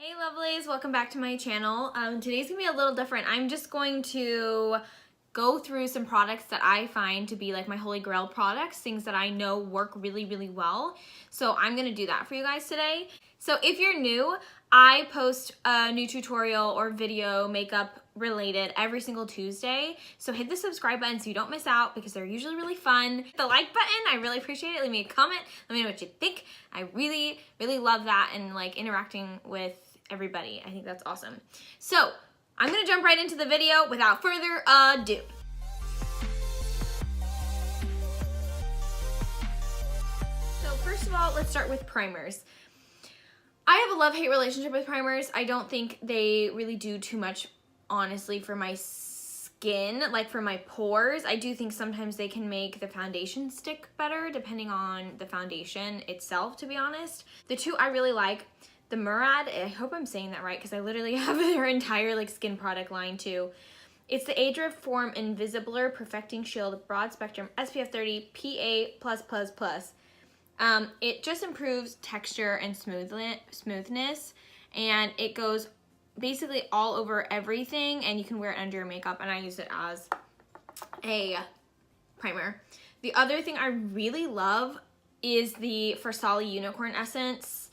Hey lovelies, welcome back to my channel. Today's gonna be a little different. I'm just going to go through some products that I find to be like my holy grail products, things that I know work really, really well. So I'm gonna do that for you guys today. So if you're new, I post a new tutorial or video makeup related every single Tuesday. So hit the subscribe button so you don't miss out because they're usually really fun. Hit the like button, I really appreciate it. Leave me a comment, let me know what you think. I really, really love that and like interacting with everybody. I think that's awesome. So I'm gonna jump right into the video without further ado. So first of all, let's start with primers. I have a love-hate relationship with primers. I don't think they really do too much, honestly, for my skin, like for my pores. I do think sometimes they can make the foundation stick better depending on the foundation itself, to be honest. The two I really like, the Murad, I hope I'm saying that right because I literally have their entire like skin product line too. It's the Age Reform Invisibler Perfecting Shield Broad Spectrum SPF 30 PA+++. It just improves texture and smoothness, and it goes basically all over everything, and you can wear it under your makeup, and I use it as a primer. The other thing I really love is the Versali Unicorn Essence.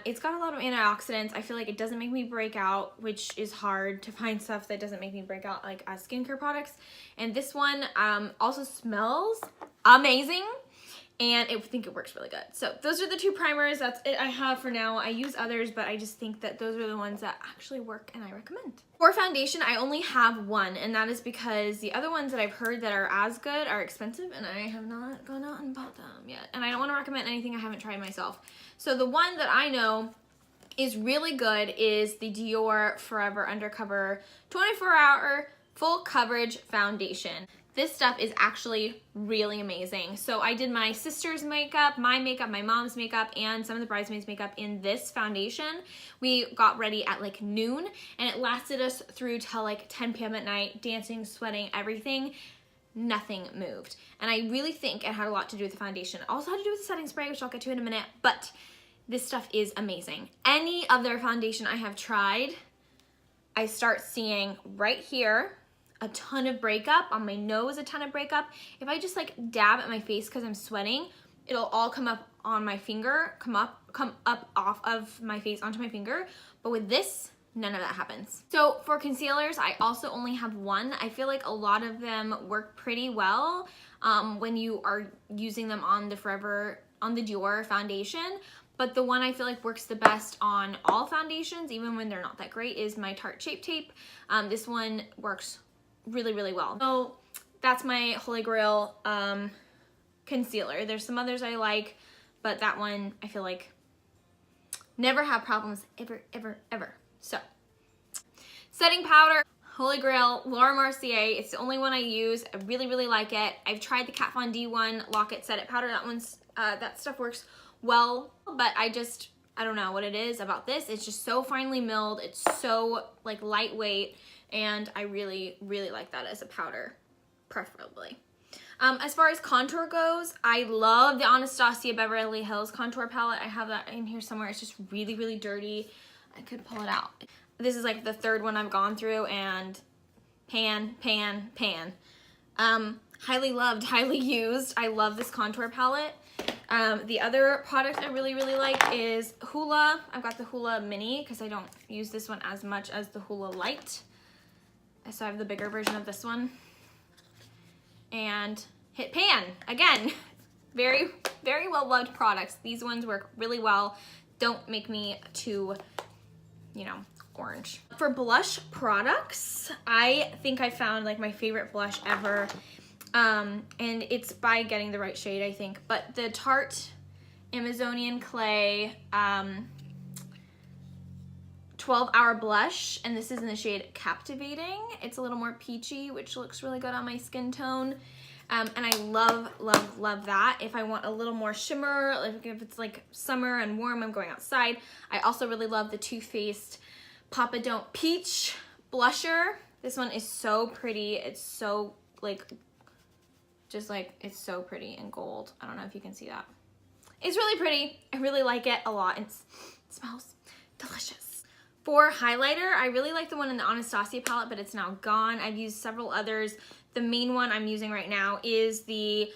It's got a lot of antioxidants. I feel like it doesn't make me break out, which is hard to find stuff that doesn't make me break out like as skincare products. And this one also smells amazing, and I think it works really good. So those are the two primers. That's it I have for now. I use others, but I just think that those are the ones that actually work and I recommend. For foundation, I only have one, and that is because the other ones that I've heard that are as good are expensive, and I have not gone out and bought them yet. And I don't want to recommend anything I haven't tried myself. So the one that I know is really good is the Dior Forever Undercover 24-hour full coverage foundation. This stuff is actually really amazing. So I did my sister's makeup, my mom's makeup, and some of the bridesmaids' makeup in this foundation. We got ready at like noon, and it lasted us through till like 10 p.m. at night, dancing, sweating, everything. Nothing moved. And I really think it had a lot to do with the foundation. It also had to do with the setting spray, which I'll get to in a minute, but this stuff is amazing. Any other foundation I have tried, I start seeing right here a ton of breakup, on my nose a ton of breakup. If I just like dab at my face because I'm sweating, it'll all come up on my finger, come up off of my face onto my finger. But with this, none of that happens. So for concealers, I also only have one. I feel like a lot of them work pretty well when you are using them on the Dior foundation. But the one I feel like works the best on all foundations, even when they're not that great, is my Tarte Shape Tape. This one works really, really well. So that's my holy grail concealer. There's some others I like, but that one I feel like never have problems ever, ever, ever. So setting powder, holy grail, Mercier. It's the only one I use. I really, really like it. I've tried the Kat Von D one, Lock It Set It powder. That stuff works well, but I don't know what it is about this. It's just so finely milled. It's so like lightweight, and I really, really like that as a powder, preferably. As far as contour goes, I love the Anastasia Beverly Hills contour palette. I have that in here somewhere. It's just really, really dirty. I could pull it out. This is like the third one I've gone through, and pan. Highly loved, highly used. I love this contour palette. The other product I really, really like is Hula. I've got the Hula Mini because I don't use this one as much as the Hula Light. So I have the bigger version of this one. And hit pan, again, very, very well loved products. These ones work really well. Don't make me too, you know, orange. For blush products, I think I found like my favorite blush ever. And it's by getting the right shade, I think. But the Tarte Amazonian Clay 12-hour blush, and this is in the shade Captivating. It's a little more peachy, which looks really good on my skin tone. And I love, love, love that. If I want a little more shimmer, like if it's like summer and warm, I'm going outside. I also really love the Too Faced Papa Don't Peach blusher. This one is so pretty. It's so like, just like, it's so pretty and gold. I don't know if you can see that. It's really pretty. I really like it a lot. It smells delicious. For highlighter, I really like the one in the Anastasia palette, but it's now gone. I've used several others. The main one I'm using right now is the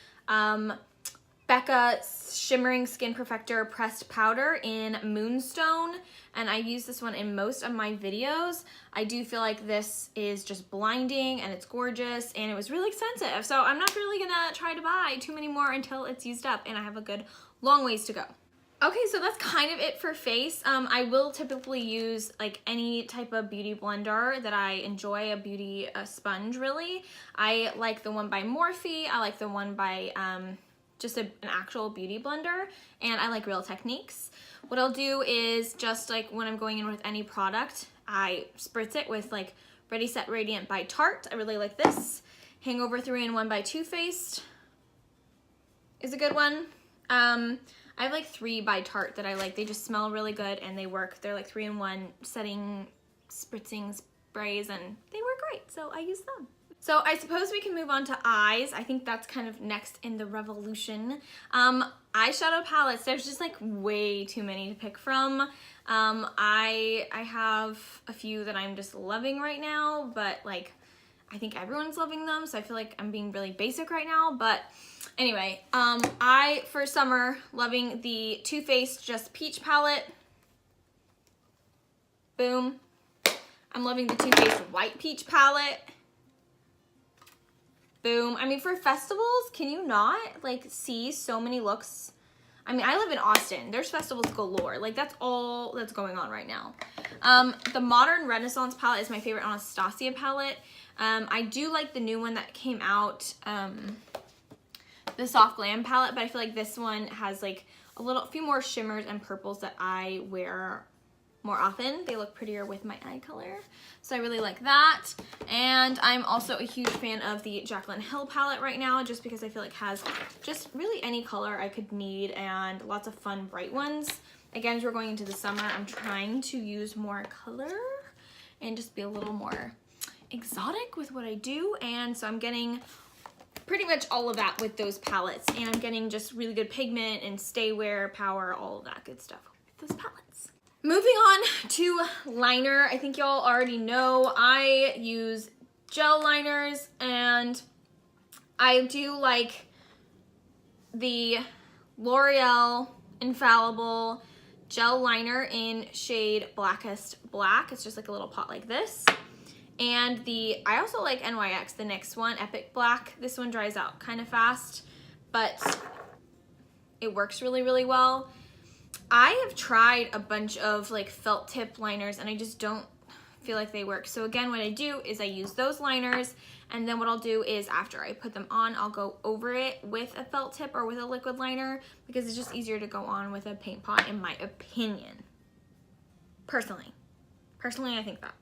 Becca Shimmering Skin Perfector Pressed Powder in Moonstone, and I use this one in most of my videos. I do feel like this is just blinding and it's gorgeous, and it was really expensive, so I'm not really gonna try to buy too many more until it's used up and I have a good long ways to go. Okay, so that's kind of it for face. I will typically use like any type of beauty blender that I enjoy, a beauty sponge really. I like the one by Morphe, I like the one by just an actual beauty blender, and I like Real Techniques. What I'll do is just like when I'm going in with any product, I spritz it with like Ready Set Radiant by Tarte. I really like this. Hangover 3-in-1 by Too Faced is a good one. I have like 3 by Tarte that I like. They just smell really good and they work. They're like 3-in-1 setting, spritzing sprays, and they work great, so I use them. So I suppose we can move on to eyes. I think that's kind of next in the revolution. Eyeshadow palettes, there's just like way too many to pick from. I have a few that I'm just loving right now, but like I think everyone's loving them, so I feel like I'm being really basic right now, but anyway, for summer, loving the Too Faced Just Peach palette. Boom. I'm loving the Too Faced White Peach palette. Boom. I mean, for festivals, can you not like see so many looks? I mean, I live in Austin. There's festivals galore. Like, that's all that's going on right now. The Modern Renaissance palette is my favorite Anastasia palette. I do like the new one that came out, the Soft Glam palette, but I feel like this one has like a few more shimmers and purples that I wear more often. They look prettier with my eye color, so I really like that. And I'm also a huge fan of the Jaclyn Hill palette right now, just because I feel like it has just really any color I could need and lots of fun bright ones. Again, as we're going into the summer, I'm trying to use more color and just be a little more exotic with what I do, and so I'm getting pretty much all of that with those palettes, and I'm getting just really good pigment and stay wear power, all of that good stuff with those palettes. Moving on to liner, I think y'all already know I use gel liners, and I do like the L'Oreal Infallible gel liner in shade Blackest Black. It's just like a little pot like this. And I also like NYX, the NYX one, Epic Black. This one dries out kind of fast, but it works really, really well. I have tried a bunch of like felt tip liners and I just don't feel like they work. So again, what I do is I use those liners, and then what I'll do is after I put them on, I'll go over it with a felt tip or with a liquid liner, because it's just easier to go on with a paint pot, in my opinion. Personally, I think that.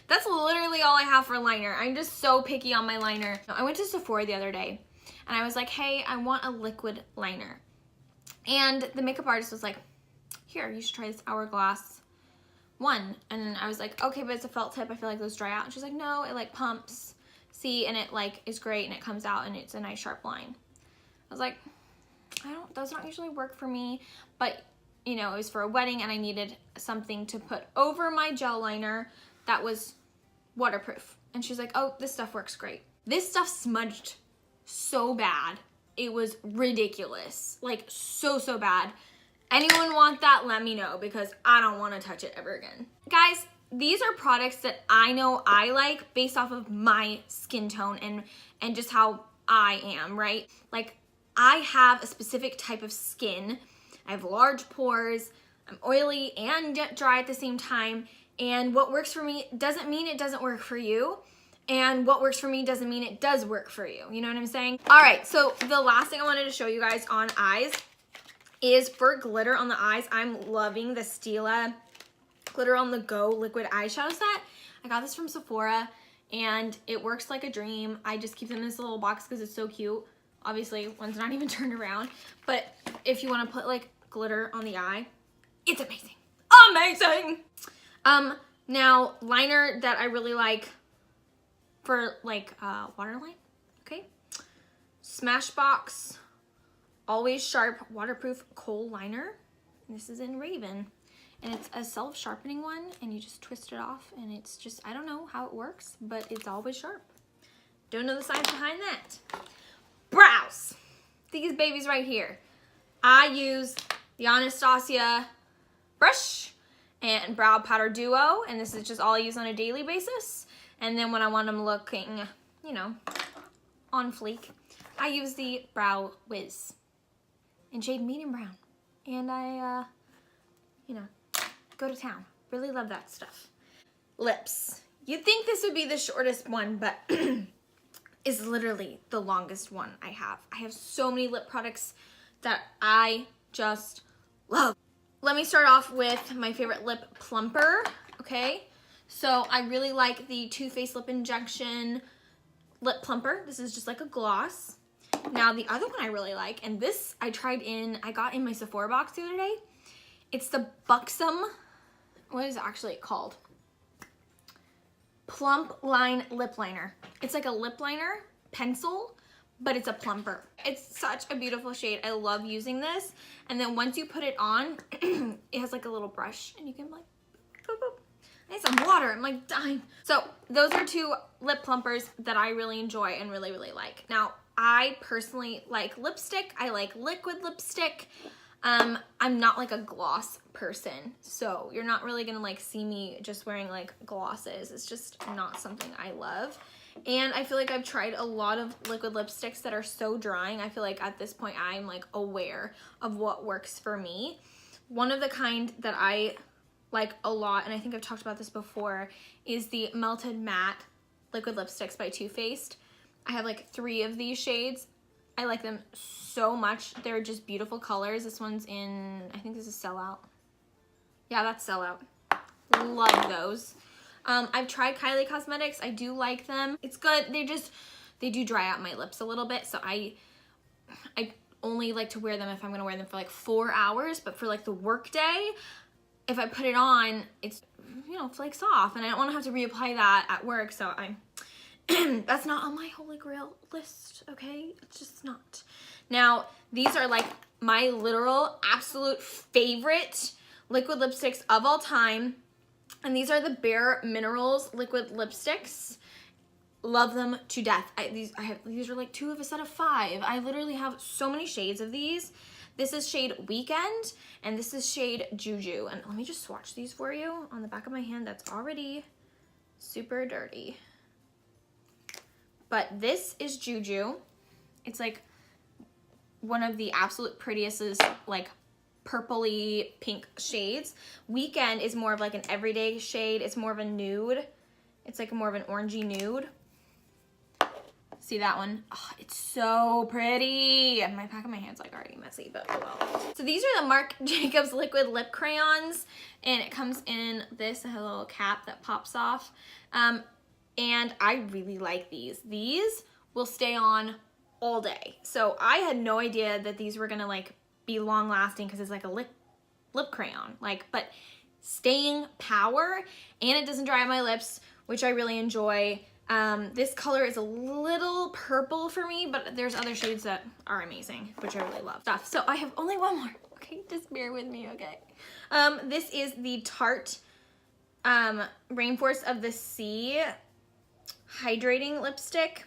That's literally all I have for liner. I'm just so picky on my liner. I went to Sephora the other day and I was like, hey, I want a liquid liner. And the makeup artist was like, here, you should try this Hourglass one. And I was like, okay, but it's a felt tip. I feel like those dry out. And she's like, no, it like pumps. See, and it like is great, and it comes out and it's a nice sharp line. I was like, those don't usually work for me, but you know, it was for a wedding and I needed something to put over my gel liner that was waterproof. And she's like, oh, this stuff works great. This stuff smudged so bad. It was ridiculous. Like so bad. Anyone want that? Let me know, because I don't want to touch it ever again. Guys, these are products that I know I like based off of my skin tone and just how I am, right? Like, I have a specific type of skin. I have large pores, I'm oily and dry at the same time, and what works for me doesn't mean it doesn't work for you, and what works for me doesn't mean it does work for you. You know what I'm saying? All right, so the last thing I wanted to show you guys on eyes is for glitter on the eyes. I'm loving the Stila Glitter on the Go liquid eyeshadow set. I got this from Sephora and it works like a dream. I just keep them in this little box because it's so cute. Obviously, one's not even turned around, but if you want to put like glitter on the eye, it's amazing. Amazing! Now, liner that I really like for like waterline, okay? Smashbox Always Sharp Waterproof Kohl Liner. This is in Raven. And it's a self-sharpening one, and you just twist it off, and it's just, I don't know how it works, but it's always sharp. Don't know the science behind that. Brows. These babies right here. I use the Anastasia brush and brow powder duo, and this is just all I use on a daily basis. And then when I want them looking, you know, on fleek, I use the Brow Wiz in shade medium brown. And I, you know, go to town. Really love that stuff. Lips. You'd think this would be the shortest one, but is literally the longest one I have. I have so many lip products that I just love. Let me start off with my favorite lip plumper, okay? So I really like the Too Faced Lip Injection Lip Plumper. This is just like a gloss. Now the other one I really like, and this I got in my Sephora box the other day. It's the Buxom, what is it actually called? Plump Line Lip Liner. It's like a lip liner pencil, but it's a plumper. It's such a beautiful shade. I love using this. And then once you put it on, it has like a little brush, and you can like, boop, boop. I need some water, I'm like dying. So those are two lip plumpers that I really enjoy and really, really like. Now, I personally like lipstick. I like liquid lipstick. I'm not like a gloss person, so you're not really gonna like see me just wearing like glosses. It's just not something I love. And I feel like I've tried a lot of liquid lipsticks that are so drying. I feel like at this point I'm like aware of what works for me. One of the kind that I like a lot, and I think I've talked about this before, is the Melted Matte Liquid Lipsticks by Too Faced. I have like 3 of these shades. I like them so much. They're just beautiful colors. This one's in, I think this is Sellout. Yeah, that's Sellout. Love those. I've tried Kylie Cosmetics. I do like them. It's good. They do dry out my lips a little bit, so I only like to wear them if I'm gonna wear them for like 4 hours, but for like the work day, if I put it on, it's, you know, flakes off, and I don't want to have to reapply that at work, so that's not on my holy grail list, okay? It's just not. Now, these are like my literal absolute favorite liquid lipsticks of all time, and these are the Bare Minerals liquid lipsticks. Love them to death. These are like 2 of a set of 5. I literally have so many shades of these. This is shade Weekend, and this is shade Juju. And let me just swatch these for you on the back of my hand. That's already super dirty. But this is Juju. It's like one of the absolute prettiest, like purpley pink shades. Weekend is more of like an everyday shade. It's more of a nude. It's like more of an orangey nude. See that one? Oh, it's so pretty. My back of my hand's like already messy, but oh well. So these are the Marc Jacobs liquid lip crayons, and it comes in this, it has a little cap that pops off. And I really like these. These will stay on all day. So I had no idea that these were gonna like be long lasting because it's like a lip crayon, like, but staying power, and it doesn't dry out my lips, which I really enjoy. This color is a little purple for me, but there's other shades that are amazing, which I really love. So I have only one more, okay? Just bear with me, okay? This is the Tarte Rainforest of the Sea hydrating lipstick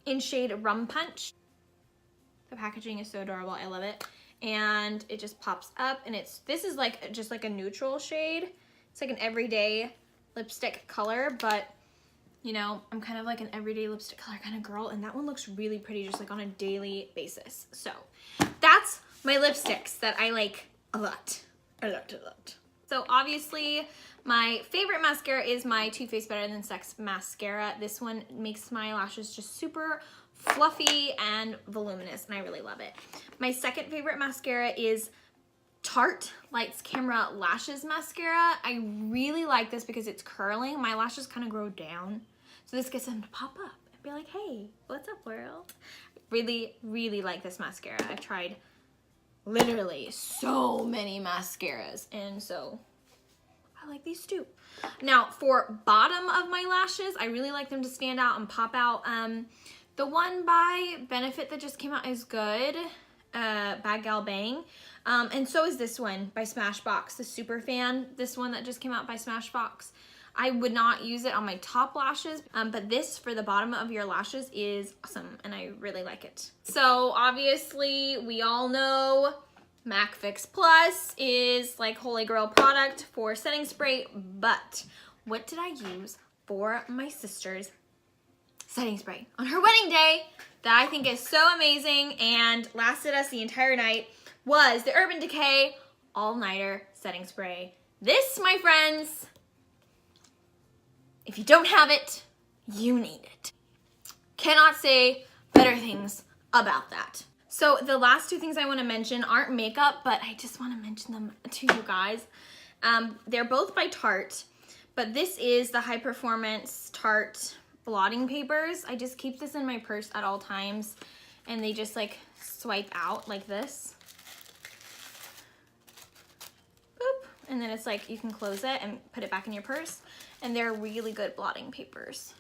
in shade Rum Punch. The packaging is so adorable, I love it. And it just pops up, and this is like just like a neutral shade. It's like an everyday lipstick color, but you know, I'm kind of like an everyday lipstick color kind of girl, and that one looks really pretty just like on a daily basis. So that's my lipsticks that I like a lot. So obviously my favorite mascara is my Too Faced Better Than Sex mascara. This one makes my lashes just super fluffy and voluminous, and I really love it. My second favorite mascara is Tarte Lights Camera Lashes Mascara. I really like this because it's curling. My lashes kind of grow down, so this gets them to pop up and be like, hey, what's up, world? Really, really like this mascara. I've tried literally so many mascaras, and so I like these too. Now, for bottom of my lashes, I really like them to stand out and pop out. The one by Benefit that just came out is good. Bad Gal Bang. And so is this one by Smashbox, the Super Fan. This one that just came out by Smashbox. I would not use it on my top lashes, but this for the bottom of your lashes is awesome, and I really like it. So obviously, we all know MAC Fix Plus is like holy grail product for setting spray, but what did I use for my sister's setting spray on her wedding day that I think is so amazing and lasted us the entire night was the Urban Decay All-Nighter Setting Spray. This, my friends, if you don't have it, you need it. Cannot say better things about that. So the last two things I want to mention aren't makeup, but I just want to mention them to you guys. They're both by Tarte, but this is the High Performance Tarte blotting papers. I just keep this in my purse at all times, and they just like swipe out like this. Boop. And then it's like you can close it and put it back in your purse, and they're really good blotting papers.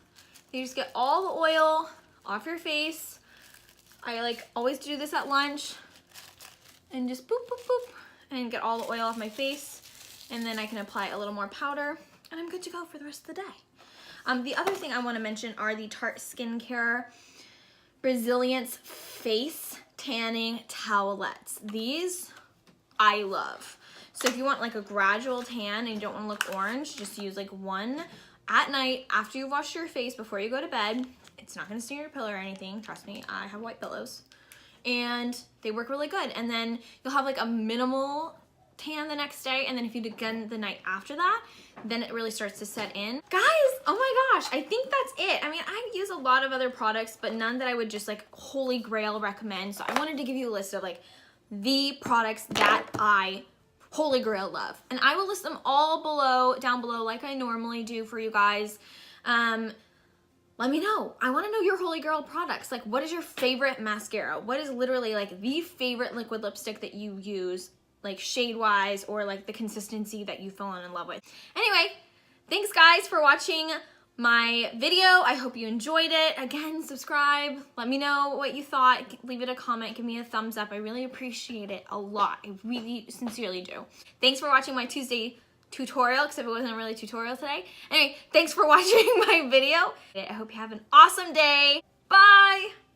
You just get all the oil off your face. I like always do this at lunch and just boop, boop, boop, and get all the oil off my face, and then I can apply a little more powder, and I'm good to go for the rest of the day. The other thing I want to mention are the Tarte Skincare Resilience Face Tanning Towelettes. These I love. So if you want like a gradual tan and you don't want to look orange, just use like one at night after you wash your face before you go to bed. It's not going to stain your pillow or anything. Trust me, I have white pillows. And they work really good. And then you'll have like a minimal tan the next day, and then if you do again the night after that, then it really starts to set in. Guys, oh my gosh, I think that's it. I mean, I use a lot of other products, but none that I would just like holy grail recommend. So I wanted to give you a list of like the products that I holy grail love, and I will list them all down below like I normally do for you guys. Let me know. I want to know your holy grail products. Like, what is your favorite mascara? What is literally like the favorite liquid lipstick that you use, like shade-wise, or like the consistency that you've fallen in love with? Anyway, thanks guys for watching my video. I hope you enjoyed it. Again, subscribe. Let me know what you thought. Leave it a comment. Give me a thumbs up. I really appreciate it a lot. I really sincerely do. Thanks for watching my Tuesday tutorial, except it wasn't really a tutorial today. Anyway, thanks for watching my video. I hope you have an awesome day. Bye!